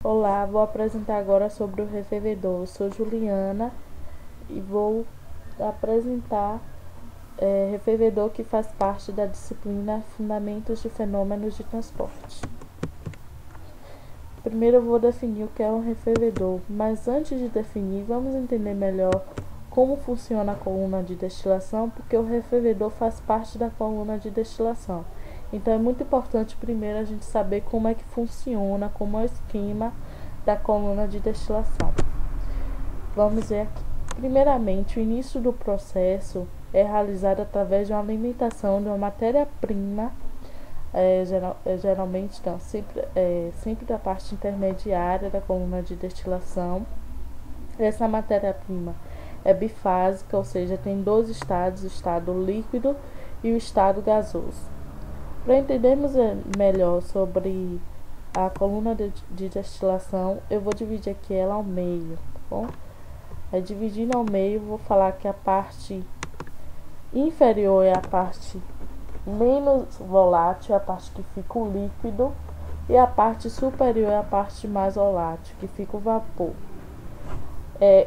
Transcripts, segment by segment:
Olá, vou apresentar agora sobre o refervedor. Eu sou Juliana e vou apresentar refervedor, que faz parte da disciplina Fundamentos de Fenômenos de Transporte. Primeiro eu vou definir o que é um refervedor, mas antes de definir, vamos entender melhor como funciona a coluna de destilação, porque o refervedor faz parte da coluna de destilação. Então é muito importante primeiro a gente saber como é que funciona, como é o esquema da coluna de destilação. Vamos ver aqui. Primeiramente, o início do processo é realizado através de uma alimentação de uma matéria-prima, geralmente não, sempre da parte intermediária da coluna de destilação. Essa matéria-prima é bifásica, ou seja, tem dois estados, o estado líquido e o estado gasoso. Para entendermos melhor sobre a coluna de destilação, eu vou dividir aqui ela ao meio, tá bom? Dividindo ao meio, vou falar que a parte inferior é a parte menos volátil, a parte que fica o líquido, e a parte superior é a parte mais volátil, que fica o vapor.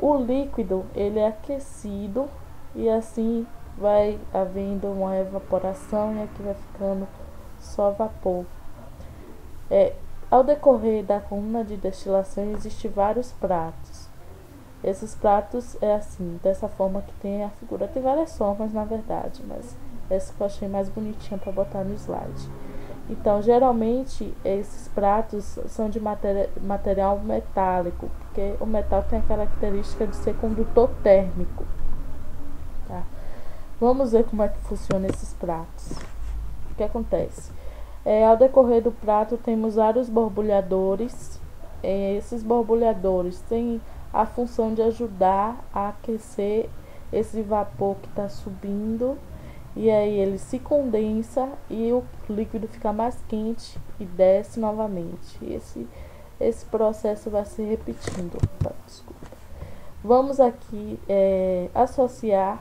O líquido ele é aquecido e assim vai havendo uma evaporação e aqui vai ficando só vapor. Ao decorrer da coluna de destilação existem vários pratos. Esses pratos é assim, dessa forma que tem a figura. Tem várias formas na verdade, mas essa que eu achei mais bonitinha para botar no slide. Então, geralmente, esses pratos são de material metálico, porque o metal tem a característica de ser condutor térmico. Tá? Vamos ver como é que funciona esses pratos. O que acontece? Ao decorrer do prato, temos vários borbulhadores. Esses borbulhadores têm a função de ajudar a aquecer esse vapor que está subindo, e aí ele se condensa e o líquido fica mais quente e desce novamente. Esse processo vai se repetindo. Desculpa. Vamos aqui associar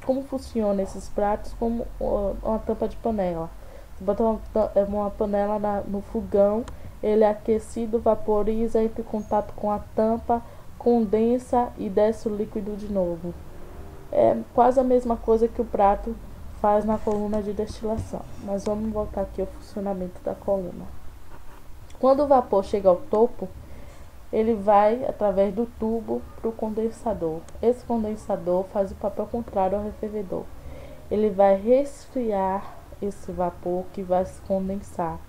como funciona esses pratos como uma tampa de panela. Você bota uma panela no fogão, ele é aquecido, vaporiza, entra em contato com a tampa, condensa e desce o líquido de novo. É quase a mesma coisa que o prato faz na coluna de destilação. Mas vamos voltar aqui ao funcionamento da coluna. Quando o vapor chega ao topo, ele vai através do tubo para o condensador. Esse condensador faz o papel contrário ao refervedor. Ele vai resfriar esse vapor que vai se condensar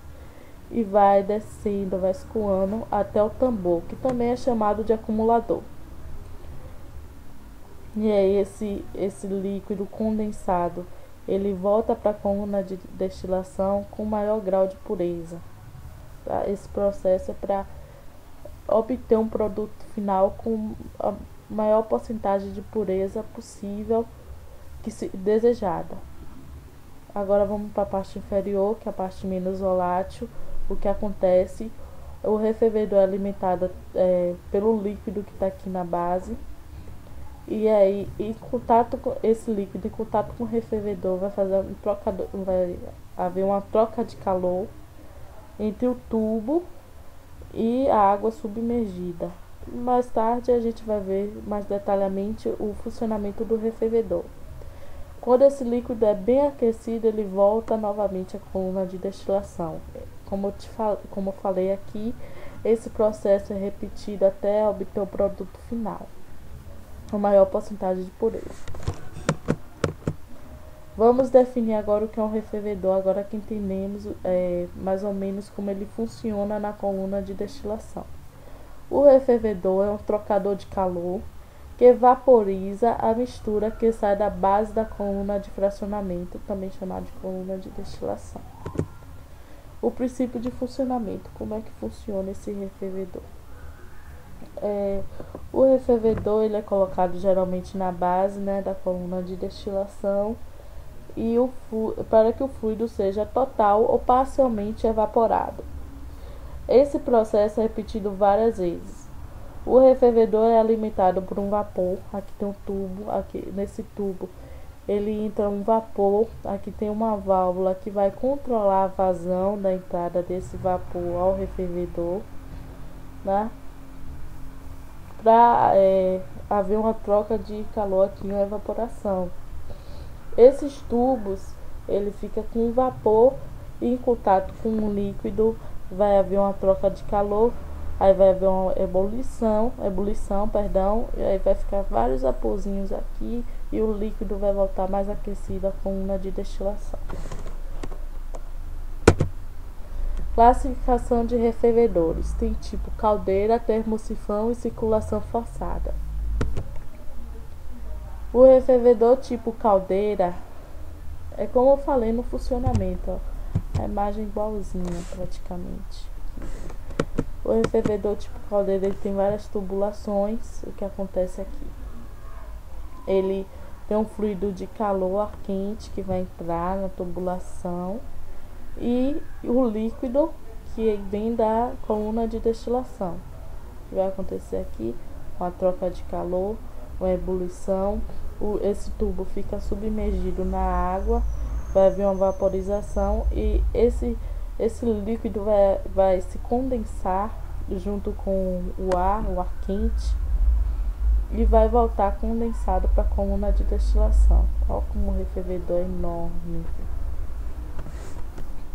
e vai descendo, vai escoando até o tambor, que também é chamado de acumulador. E aí esse líquido condensado, ele volta para a coluna de destilação com maior grau de pureza. Tá? Esse processo é para obter um produto final com a maior porcentagem de pureza possível desejada. Agora vamos para a parte inferior, que é a parte menos volátil. O que acontece? O refervedor é alimentado pelo líquido que está aqui na base. E aí, em contato com esse líquido, em contato com o refervedor, vai haver uma troca de calor entre o tubo e a água submergida. Mais tarde a gente vai ver mais detalhadamente o funcionamento do refervedor. Quando esse líquido é bem aquecido, ele volta novamente à coluna de destilação. Como eu falei aqui, esse processo é repetido até obter o produto final, a maior porcentagem de pureza. Vamos definir agora o que é um refervedor, agora que entendemos mais ou menos como ele funciona na coluna de destilação. O refervedor é um trocador de calor que vaporiza a mistura que sai da base da coluna de fracionamento, também chamada de coluna de destilação. O princípio de funcionamento, como é que funciona esse refervedor? O refervedor ele é colocado geralmente na base, da coluna de destilação, e para que o fluido seja total ou parcialmente evaporado. Esse processo é repetido várias vezes. O refervedor é alimentado por um vapor. Aqui tem um tubo, aqui nesse tubo ele entra um vapor. Aqui tem uma válvula que vai controlar a vazão da entrada desse vapor ao refervedor. né? Para haver uma troca de calor aqui na evaporação. Esses tubos, ele fica com vapor e em contato com o líquido vai haver uma troca de calor, aí vai haver uma ebulição, perdão, e aí vai ficar vários vaporzinhos aqui e o líquido vai voltar mais aquecido à coluna de destilação. Classificação de refervedores. Tem tipo caldeira, termosifão e circulação forçada. O refervedor tipo caldeira é como eu falei no funcionamento, ó. A imagem igualzinha praticamente. O refervedor tipo caldeira ele tem várias tubulações. O que acontece aqui? Ele tem um fluido de calor ar quente que vai entrar na tubulação e o líquido que vem da coluna de destilação. O que vai acontecer aqui? Uma troca de calor, uma ebulição. Esse tubo fica submergido na água, vai haver uma vaporização e esse líquido vai se condensar junto com o ar quente e vai voltar condensado para a coluna de destilação. Olha como o refervedor é enorme.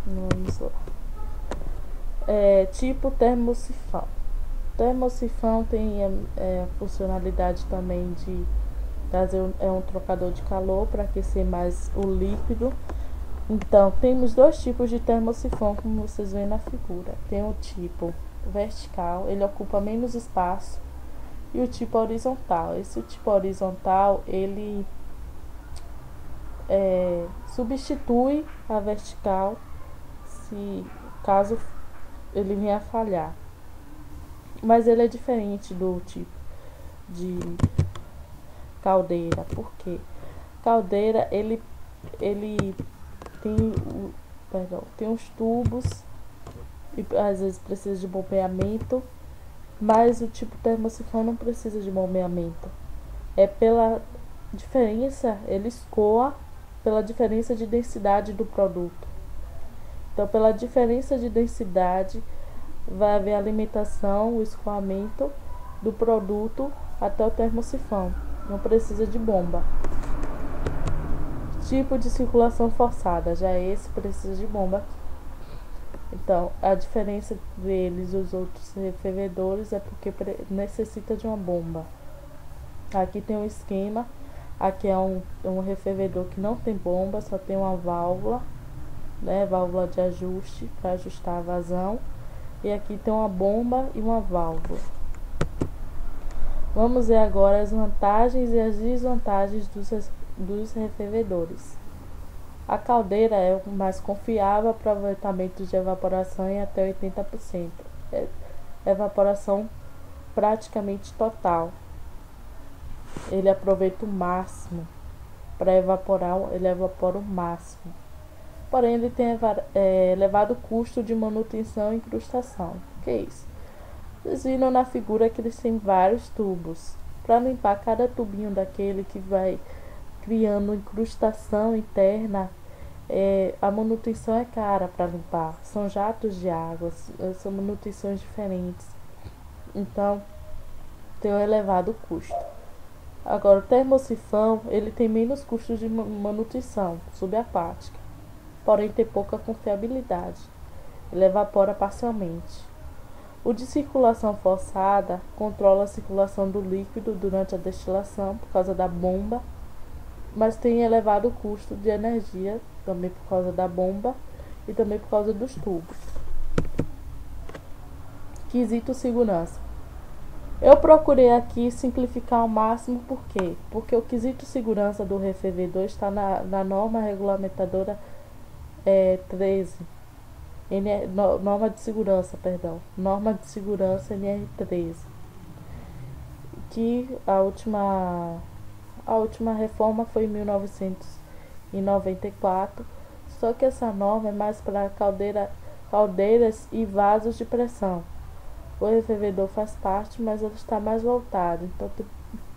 Vamos lá. Tipo termosifão. Termosifão tem a funcionalidade também de trazer um trocador de calor para aquecer mais o líquido. Então, temos dois tipos de termosifão, como vocês veem na figura. Tem o tipo vertical, ele ocupa menos espaço, e o tipo horizontal. Esse tipo horizontal, ele substitui a vertical caso ele venha a falhar. Mas ele é diferente do tipo de caldeira. Por quê? Caldeira, ele tem os tubos e às vezes precisa de bombeamento, mas o tipo termosifão não precisa de bombeamento. Pela diferença, ele escoa pela diferença de densidade do produto. Então, pela diferença de densidade, vai haver alimentação, o escoamento do produto até o termosifão. Não precisa de bomba. Tipo de circulação forçada, já esse precisa de bomba aqui. Então, a diferença deles e os outros refervedores é porque necessita de uma bomba. Aqui tem um esquema. Aqui é um refervedor que não tem bomba, só tem uma válvula, né, válvula de ajuste para ajustar a vazão. E aqui tem uma bomba e uma válvula. Vamos ver agora as vantagens e as desvantagens dos refervedores. A caldeira é o mais confiável para aproveitamento de evaporação em até 80%. Evaporação praticamente total. Ele aproveita o máximo. Para evaporar, ele evapora o máximo. Porém, ele tem elevado custo de manutenção e incrustação. O que é isso? Vocês viram na figura que eles têm vários tubos. Para limpar cada tubinho daquele que vai criando incrustação interna, a manutenção é cara para limpar. São jatos de água, são manutenções diferentes. Então, tem um elevado custo. Agora, o termosifão, ele tem menos custos de manutenção subapática, porém tem pouca confiabilidade. Ele evapora parcialmente. O de circulação forçada controla a circulação do líquido durante a destilação por causa da bomba, mas tem elevado custo de energia também por causa da bomba e também por causa dos tubos. Quesito segurança. Eu procurei aqui simplificar ao máximo, por quê? Porque o quesito segurança do refervedor está na norma regulamentadora 13. Norma de segurança NR13, que a última reforma foi em 1994, só que essa norma é mais para caldeiras e vasos de pressão. O refervedor faz parte, mas ele está mais voltado, então tem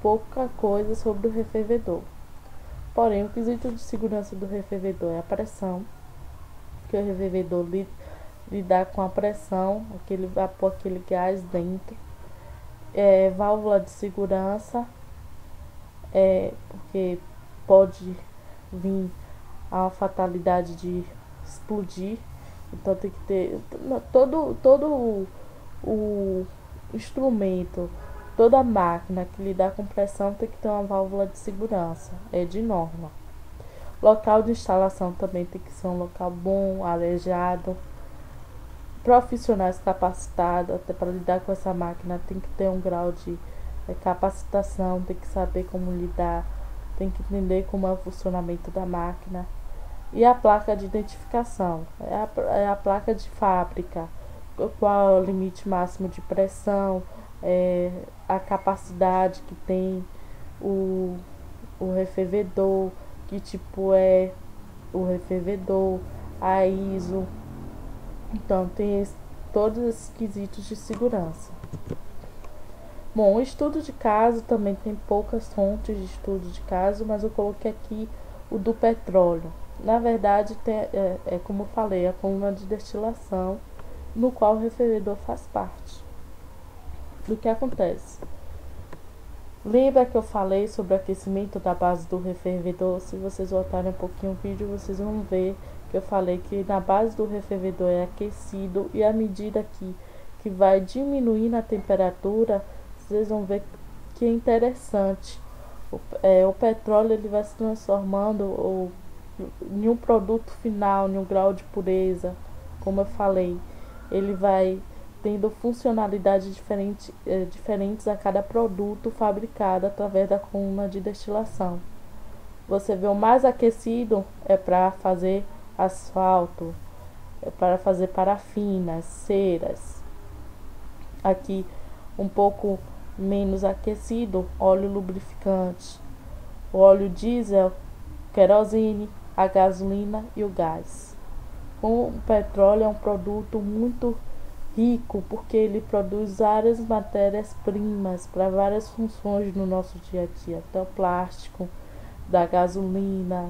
pouca coisa sobre o refervedor. Porém, o quesito de segurança do refervedor é a pressão, que o refervedor lidar com a pressão, aquele vapor, aquele gás dentro. Válvula de segurança, porque pode vir a fatalidade de explodir. Então tem que ter todo o instrumento, toda a máquina que lidar com pressão tem que ter uma válvula de segurança, é de norma. Local de instalação também tem que ser um local bom, arejado. Profissionais capacitados, até para lidar com essa máquina tem que ter um grau de capacitação, tem que saber como lidar, tem que entender como é o funcionamento da máquina. E a placa de identificação, é a placa de fábrica, qual é o limite máximo de pressão, a capacidade que tem o refervedor, que tipo é o refervedor, a ISO. Então tem todos esses quesitos de segurança. Bom, o estudo de caso também tem poucas fontes de estudo de caso, mas eu coloquei aqui o do petróleo. Na verdade, como eu falei, a coluna de destilação, no qual o refervedor faz parte. Do que acontece? Lembra que eu falei sobre o aquecimento da base do refervedor? Se vocês voltarem um pouquinho o vídeo, vocês vão ver que eu falei que na base do refervedor é aquecido, e à medida que vai diminuindo a temperatura, vocês vão ver que é interessante. O petróleo ele vai se transformando em um produto final, em um grau de pureza, como eu falei. Ele vai tendo funcionalidades diferentes a cada produto fabricado através da coluna de destilação. Você vê o mais aquecido é para fazer asfalto, é para fazer parafinas, ceras. Aqui um pouco menos aquecido, óleo lubrificante, o óleo diesel, querosene, a gasolina e o gás. O petróleo é um produto muito rico porque ele produz várias matérias-primas para várias funções no nosso dia a dia, até o plástico, da gasolina.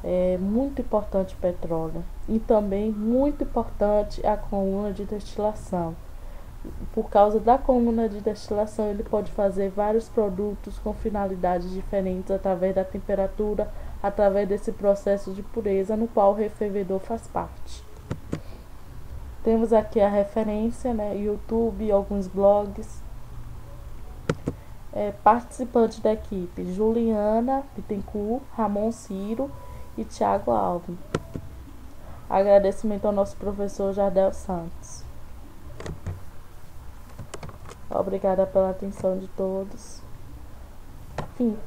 É muito importante o petróleo, e também muito importante a coluna de destilação. Por causa da coluna de destilação, ele pode fazer vários produtos com finalidades diferentes através da temperatura, através desse processo de pureza no qual o refervedor faz parte. Temos aqui a referência, YouTube, alguns blogs. Participantes da equipe: Juliana Bittencourt, Ramon Ciro e Thiago Alves. Agradecimento ao nosso professor Jardel Santos. Obrigada pela atenção de todos. Fim.